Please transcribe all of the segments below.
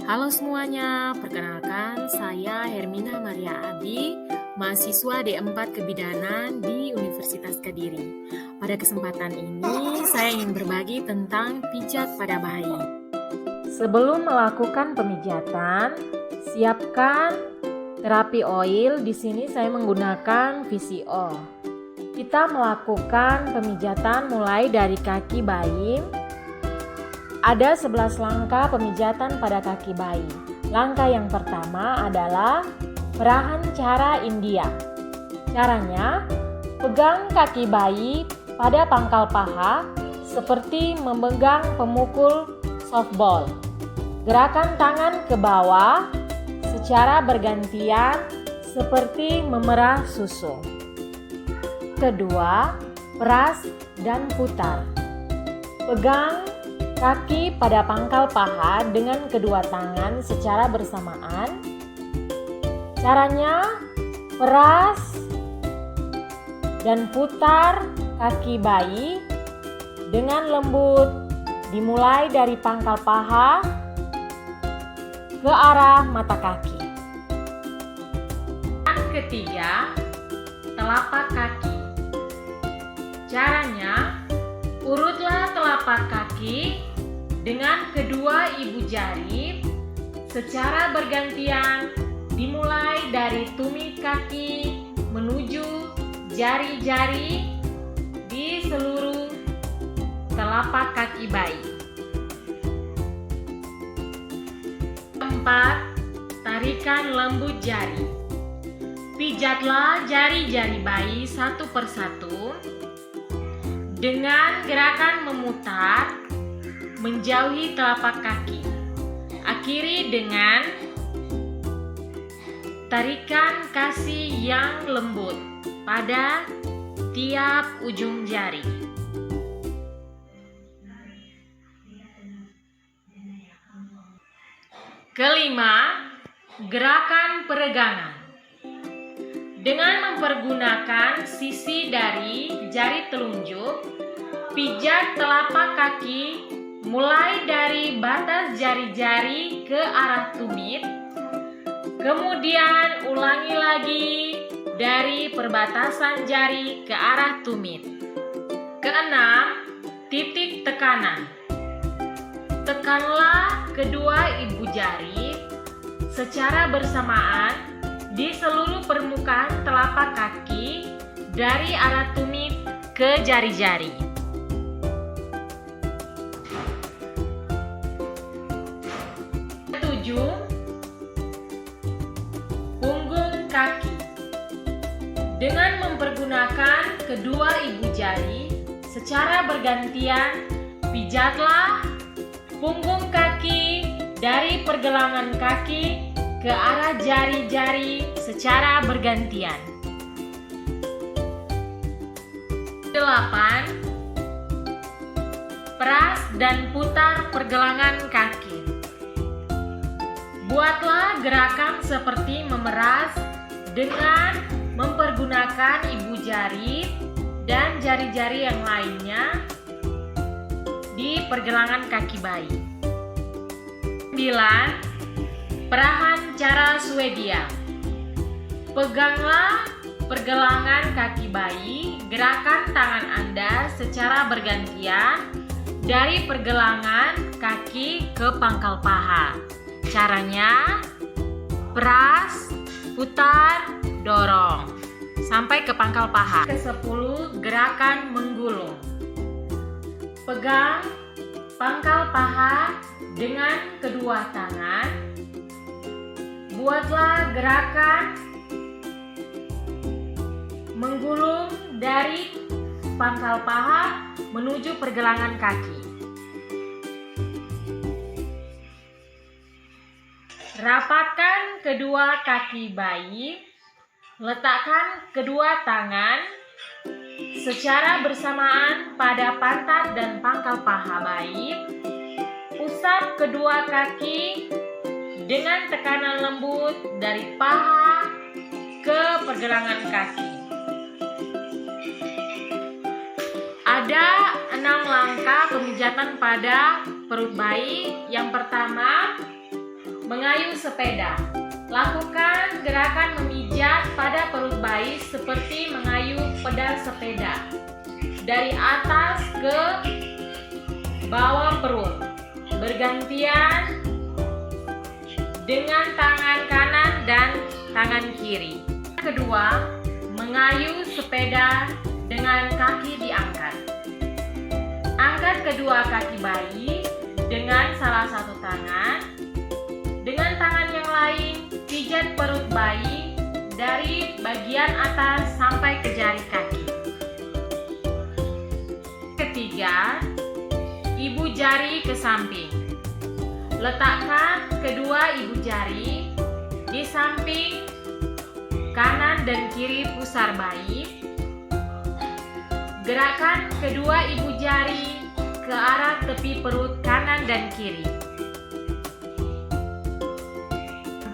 Halo semuanya, perkenalkan saya Hermina Maria Abi, mahasiswa D4 Kebidanan di Universitas Kediri. Pada kesempatan ini, saya ingin berbagi tentang pijat pada bayi. Sebelum melakukan pemijatan, siapkan terapi oil. Di sini saya menggunakan VCO. Kita melakukan pemijatan mulai dari kaki bayi. Ada 11 langkah pemijatan pada kaki bayi. Langkah yang pertama adalah perahan cara India. Caranya, pegang kaki bayi pada pangkal paha seperti memegang pemukul softball. Gerakan tangan ke bawah secara bergantian seperti memerah susu. Kedua, peras dan putar. Pegang kaki pada pangkal paha dengan kedua tangan secara bersamaan. Caranya, peras dan putar kaki bayi dengan lembut, dimulai dari pangkal paha ke arah mata kaki. Yang ketiga, telapak kaki. Caranya, urutlah telapak kaki dengan kedua ibu jari secara bergantian, dimulai dari tumit kaki menuju jari-jari di seluruh telapak kaki bayi. Keempat, tarikan lembut jari. Pijatlah jari-jari bayi satu persatu dengan gerakan memutar menjauhi telapak kaki. Akhiri dengan tarikan kasih yang lembut pada tiap ujung jari. Kelima, gerakan peregangan. Dengan mempergunakan sisi dari jari telunjuk, pijat telapak kaki mulai dari batas jari-jari ke arah tumit. Kemudian ulangi lagi dari perbatasan jari ke arah tumit. Keenam, titik tekanan. Tekanlah kedua ibu jari secara bersamaan di seluruh permukaan telapak kaki dari arah tumit ke jari-jari. Ketujuh, punggung kaki. Dengan mempergunakan kedua ibu jari secara bergantian, pijatlah punggung kaki dari pergelangan kaki ke arah jari-jari secara bergantian. 8. Peras dan putar pergelangan kaki. Buatlah gerakan seperti memeras dengan mempergunakan ibu jari dan jari-jari yang lainnya di pergelangan kaki bayi. 9. Perahan cara Swedia. Peganglah pergelangan kaki bayi, gerakan tangan Anda secara bergantian dari pergelangan kaki ke pangkal paha. Caranya, peras, putar, dorong sampai ke pangkal paha. Ke-10, gerakan menggulung. Pegang pangkal paha dengan kedua tangan. Buatlah gerakan menggulung dari pangkal paha menuju pergelangan kaki. Rapatkan kedua kaki bayi. Letakkan kedua tangan secara bersamaan pada pantat dan pangkal paha bayi. Usap kedua kaki dengan tekanan lembut dari paha ke pergelangan kaki. Ada 6 langkah pemijatan pada perut bayi. Yang pertama, Mengayuh sepeda. Lakukan gerakan memijat pada perut bayi seperti mengayuh pedal sepeda dari atas ke bawah perut, bergantian dengan tangan kanan dan tangan kiri. Kedua, mengayuh sepeda dengan kaki diangkat. Angkat kedua kaki bayi dengan salah satu tangan. Dengan tangan yang lain, pijat perut bayi dari bagian atas sampai ke jari kaki. Ketiga, ibu jari ke samping. Letakkan kedua ibu jari di samping kanan dan kiri pusar bayi. Gerakkan kedua ibu jari ke arah tepi perut kanan dan kiri.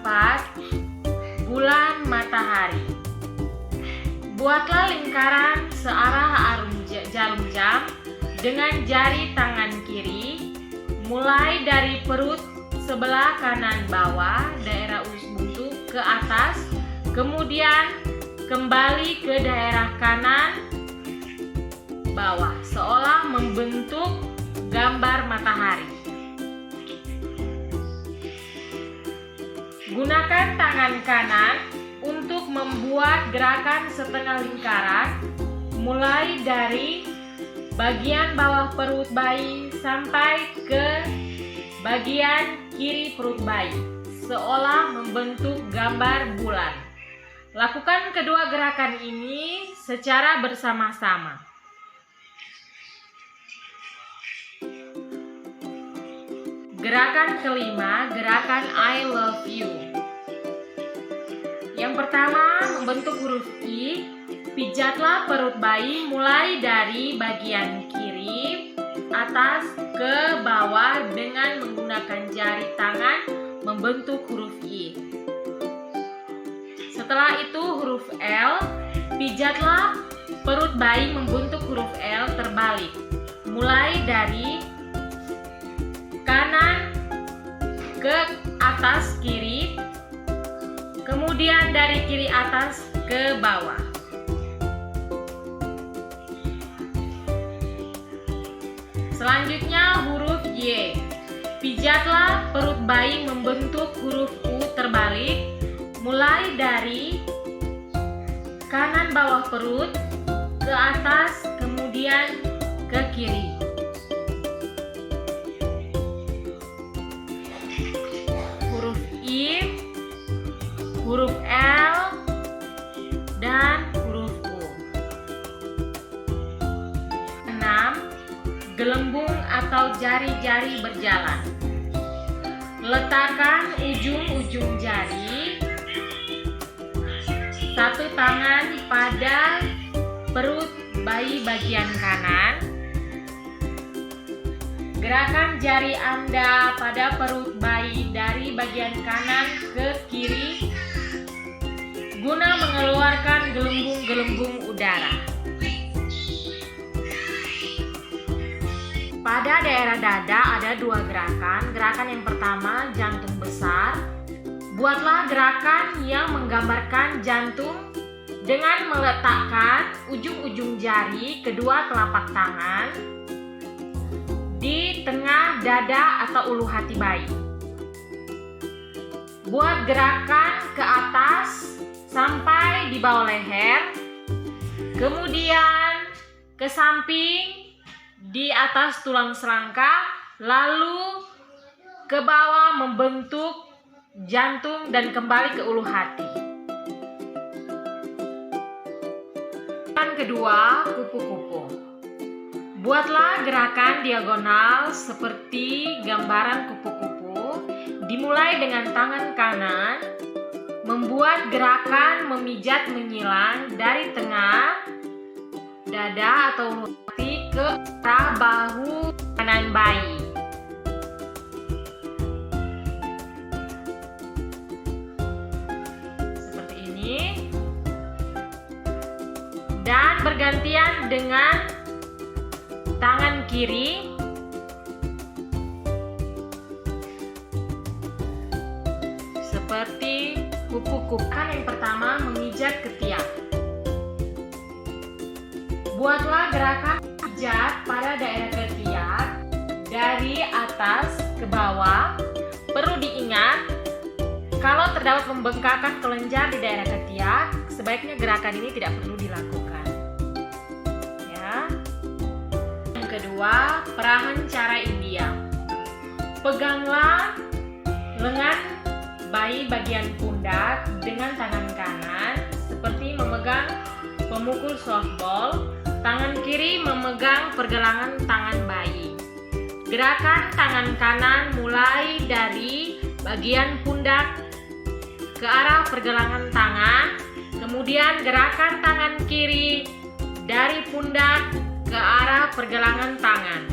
4. Bulan matahari. Buatlah lingkaran searah jarum jam dengan jari tangan kiri, mulai dari perut sebelah kanan bawah, daerah ulus buntu ke atas, kemudian kembali ke daerah kanan bawah, seolah membentuk gambar matahari. Gunakan tangan kanan untuk membuat gerakan setengah lingkaran, mulai dari bagian bawah perut bayi sampai ke bagian kiri perut bayi, seolah membentuk gambar bulan. Lakukan kedua gerakan ini secara bersama-sama. Gerakan kelima, gerakan I love you. Yang pertama, membentuk huruf I. Pijatlah perut bayi mulai dari bagian kiri atas ke bawah dengan menggunakan jari tangan membentuk huruf I. Setelah itu huruf L. Pijatlah perut bayi membentuk huruf L terbalik, mulai dari kanan ke atas kiri, kemudian dari kiri atas ke bawah. Selanjutnya huruf Y. Pijatlah perut bayi membentuk huruf U terbalik, mulai dari kanan bawah perut ke atas, kemudian ke kiri. Huruf I, huruf L, dan huruf U. 6. Gelembung atau jari-jari berjalan. Letakkan ujung-ujung jari satu tangan pada perut bayi bagian kanan. Gerakan jari Anda pada perut bayi dari bagian kanan ke kiri guna mengeluarkan gelembung-gelembung udara. Pada daerah dada ada dua gerakan. Gerakan yang pertama, jantung besar. Buatlah gerakan yang menggambarkan jantung dengan meletakkan ujung-ujung jari kedua telapak tangan di tengah dada atau ulu hati bayi. Buat gerakan ke atas sampai di bawah leher, kemudian ke samping di atas tulang selangka, lalu ke bawah membentuk jantung dan kembali ke ulu hati. Gerakan kedua, kupu-kupu. Buatlah gerakan diagonal seperti gambaran kupu-kupu, dimulai dengan tangan kanan, membuat gerakan memijat menyilang dari tengah dada atau ulu hati ke arah bahu kanan bayi. Seperti ini. Dan bergantian dengan tangan kiri seperti kupu-kupu. Yang pertama, memijat ketiak. Buatlah gerakan pijat pada daerah ketiak dari atas ke bawah. Perlu diingat, kalau terdapat pembengkakan kelenjar di daerah ketiak, sebaiknya gerakan ini tidak perlu dilakukan. Ya. Yang kedua, perahan cara India. Peganglah lengan bayi bagian pundak dengan tangan kanan seperti memegang pemukul softball. Tangan kiri memegang pergelangan tangan bayi. Gerakan tangan kanan mulai dari bagian pundak ke arah pergelangan tangan, kemudian gerakan tangan kiri dari pundak ke arah pergelangan tangan.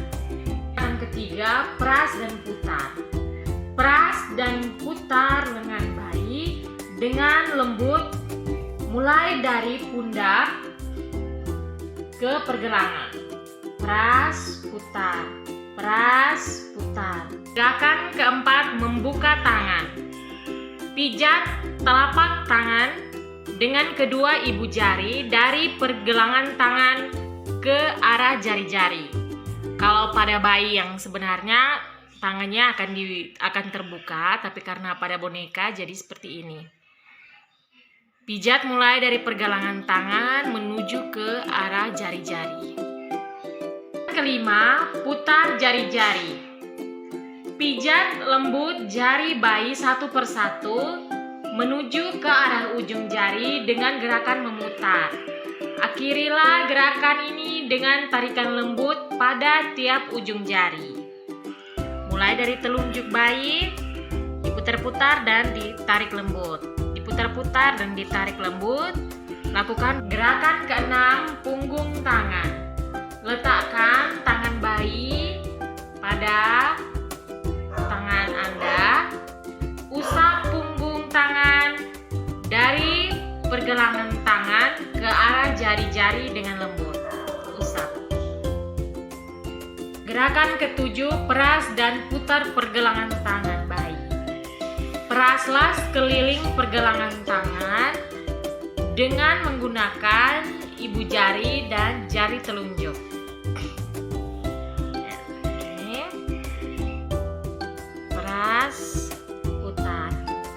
Yang ketiga, peras dan putar. Peras dan putar lengan bayi dengan lembut mulai dari pundak ke pergelangan. Peras, putar. Peras, putar. Gerakan keempat, membuka tangan. Pijat telapak tangan dengan kedua ibu jari dari pergelangan tangan ke arah jari-jari. Kalau pada bayi yang sebenarnya tangannya akan terbuka, tapi karena pada boneka jadi seperti ini. Pijat mulai dari pergelangan tangan menuju ke arah jari-jari. Kelima, putar jari-jari. Pijat lembut jari bayi satu persatu menuju ke arah ujung jari dengan gerakan memutar. Akhirilah gerakan ini dengan tarikan lembut pada tiap ujung jari. Mulai dari telunjuk bayi, diputar-putar dan ditarik lembut. Diputar-putar dan ditarik lembut. Lakukan gerakan keenam, punggung tangan. Letakkan tangan bayi pada tangan Anda. Usap punggung tangan dari pergelangan tangan ke arah jari-jari dengan lembut. Usap. Gerakan ketujuh, peras dan putar pergelangan tangan bayi. Peraslah sekeliling pergelangan tangan dengan menggunakan ibu jari dan jari telunjuk. Peras, putar.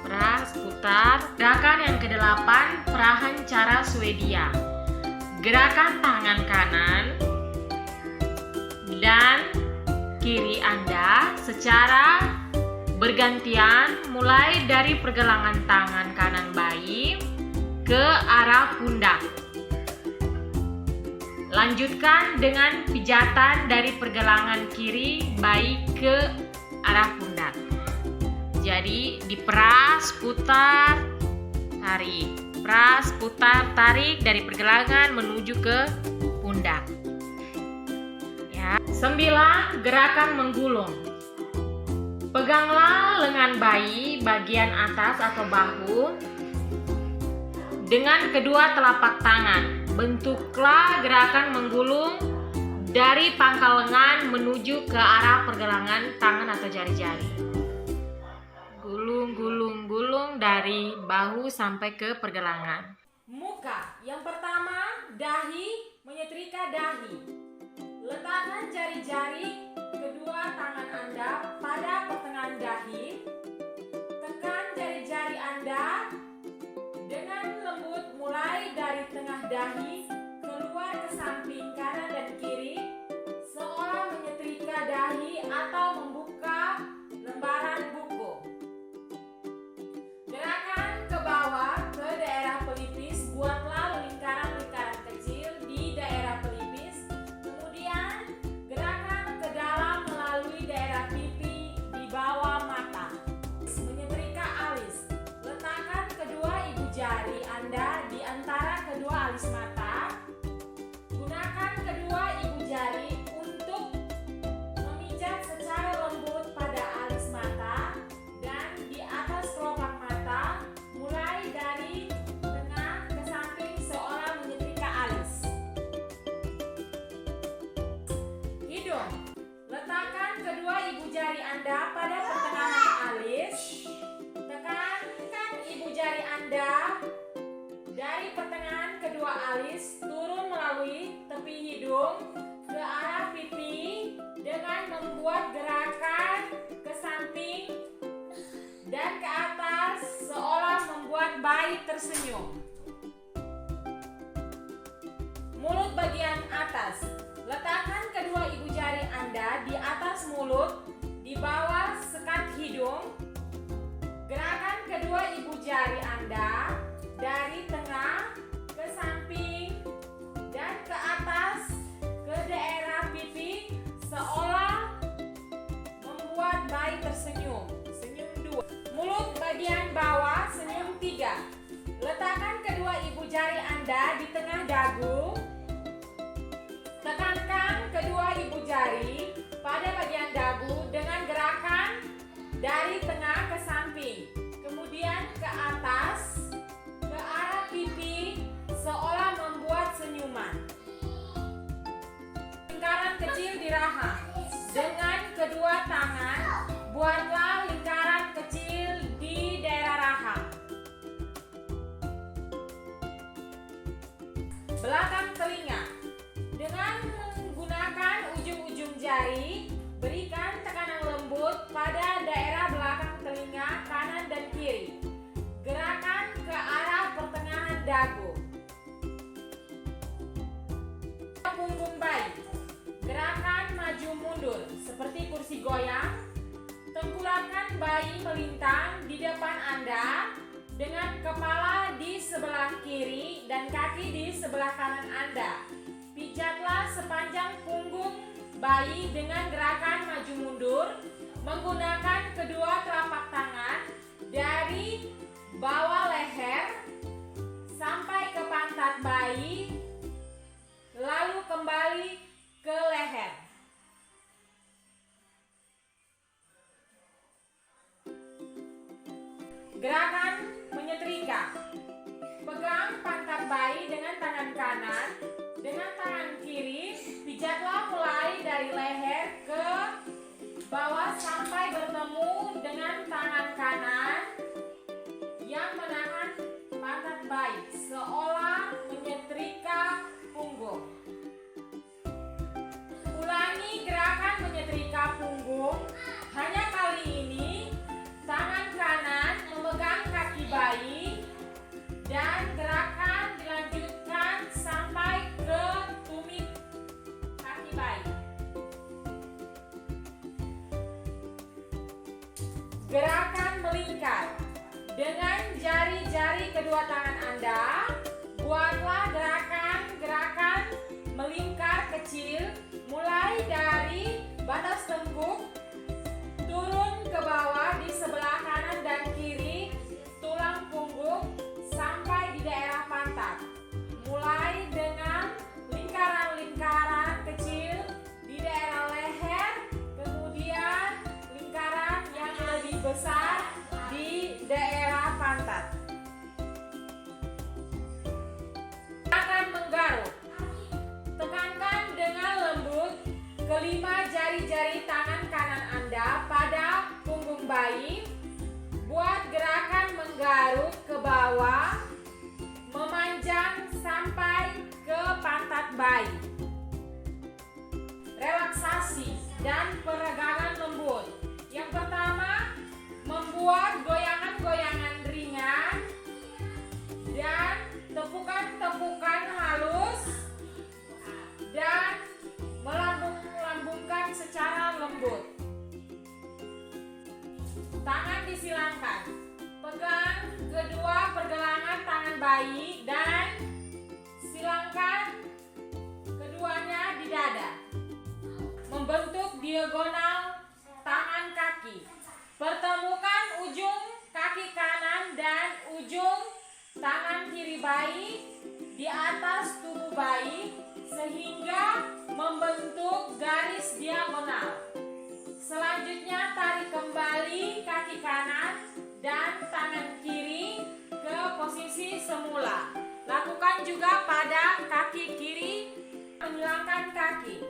Peras, putar. Gerakan yang kedelapan, perahan cara Swedia. Gerakan tangan kanan dan kiri Anda secara bergantian mulai dari pergelangan tangan kanan bayi ke arah pundak. Lanjutkan dengan pijatan dari pergelangan kiri bayi ke arah pundak. Jadi diperas, putar, tarik. Peras, putar, tarik dari pergelangan menuju ke pundak. Ya. 9, gerakan menggulung. Peganglah lengan bayi bagian atas atau bahu dengan kedua telapak tangan. Bentuklah gerakan menggulung dari pangkal lengan menuju ke arah pergelangan tangan atau jari-jari. Gulung, gulung, gulung dari bahu sampai ke pergelangan. Muka. Yang pertama, dahi, menyetrika dahi. Letakkan jari-jari kedua tangan Anda pada pertengahan dahi. Tekan jari-jari Anda dengan lembut mulai dari tengah dahi keluar ke samping kanan dan kiri, seolah menyetrika dahi atau membuka lembaran buku. Gerakan ke bawah ke daerah pelipis, buatlah lingkaran-lingkaran kecil di daerah pelipis. Kemudian gerakan ke dalam melalui daerah pipi di bawah mata. Menyetrika alis. Letakkan kedua ibu jari Anda di antara kedua alis mata. Gunakan alis turun melalui tepi hidung ke arah pipi dengan membuat gerakan ke samping dan ke atas seolah membuat bayi tersenyum. Mulut bagian atas. Letakkan kedua ibu jari Anda di atas mulut, di bawah sekat hidung. Gerakan kedua ibu jari Anda dari tengah ke samping dan ke atas ke daerah pipi seolah membuat bayi tersenyum. Senyum 2. Mulut bagian bawah, senyum 3. Letakkan kedua ibu jari Anda di tengah dagu. Tekankan kedua ibu jari pada bagian dagu dengan gerakan dari tengah ke samping, kemudian ke atas, ke arah pipi, seolah membuat senyuman. Lingkaran kecil di rahang. Dengan kedua tangan, buatlah lingkaran kecil di daerah rahang. Belakang telinga. Dengan menggunakan ujung-ujung jari, berikan tekanan lembut pada daerah belakang telinga kanan dan kiri. Gerakan ke arah pertengahan dagu. Punggung bayi. Gerakan maju mundur seperti kursi goyang. Tengkurakan bayi melintang di depan Anda dengan kepala di sebelah kiri dan kaki di sebelah kanan Anda. Pijatlah sepanjang punggung bayi dengan gerakan maju mundur menggunakan kedua telapak tangan dari bawah leher sampai ke pantat bayi, lalu kembali ke leher. Gerakan menyetrika. Pegang pantat bayi dengan tangan kanan. Dengan tangan kiri, pijatlah mulai dari leher ke bawah sampai bertemu dengan tangan kanan yang menahan pantat bayi, seolah menyetrika punggung. Ulangi gerakan menyetrika punggung, hanya kali ini tangan kanan memegang kaki bayi dan gerakan dilanjutkan sampai ke tumit kaki bayi. Gerakan melingkar. Dengan jari-jari kedua tangan Anda, buatlah gerakan melingkar kecil mulai dari batas tengkuk turun ke bawah di sebelah kanan dan kiri tulang punggung sampai di daerah pantat. Mulai dengan lingkaran-lingkaran kecil di daerah leher, kemudian lingkaran yang lebih besar di daerah pantat. Akan menggaruk. Tekankan dengan lembut kelima jari-jari tangan kanan Anda pada punggung bayi. Buat gerakan menggaruk ke bawah, memanjang sampai ke pantat bayi. Relaksasi dan peregangan lembut. Yang pertama, membuat goyangan-goyangan ringan dan tepukan-tepukan halus dan melambung-lambungkan secara lembut. Tangan disilangkan. Pegang kedua pergelangan tangan bayi dan silangkan keduanya di dada. Membentuk diagonal tangan kaki. Pertemukan ujung kaki kanan dan ujung tangan kiri bayi di atas tubuh bayi sehingga membentuk garis diagonal. Selanjutnya tarik kembali kaki kanan dan tangan kiri ke posisi semula. Lakukan juga pada kaki kiri, menghilangkan kaki.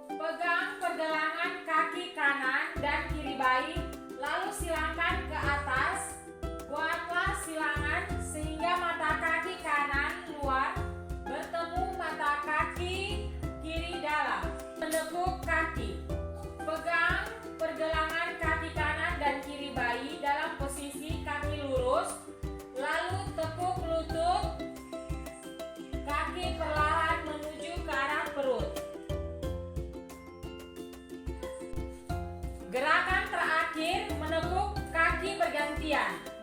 Pegang pergelangan kaki kanan dan kiri bayi, lalu silangkan ke atas. Buatlah silangan sehingga mata kaki kanan luar Sekian.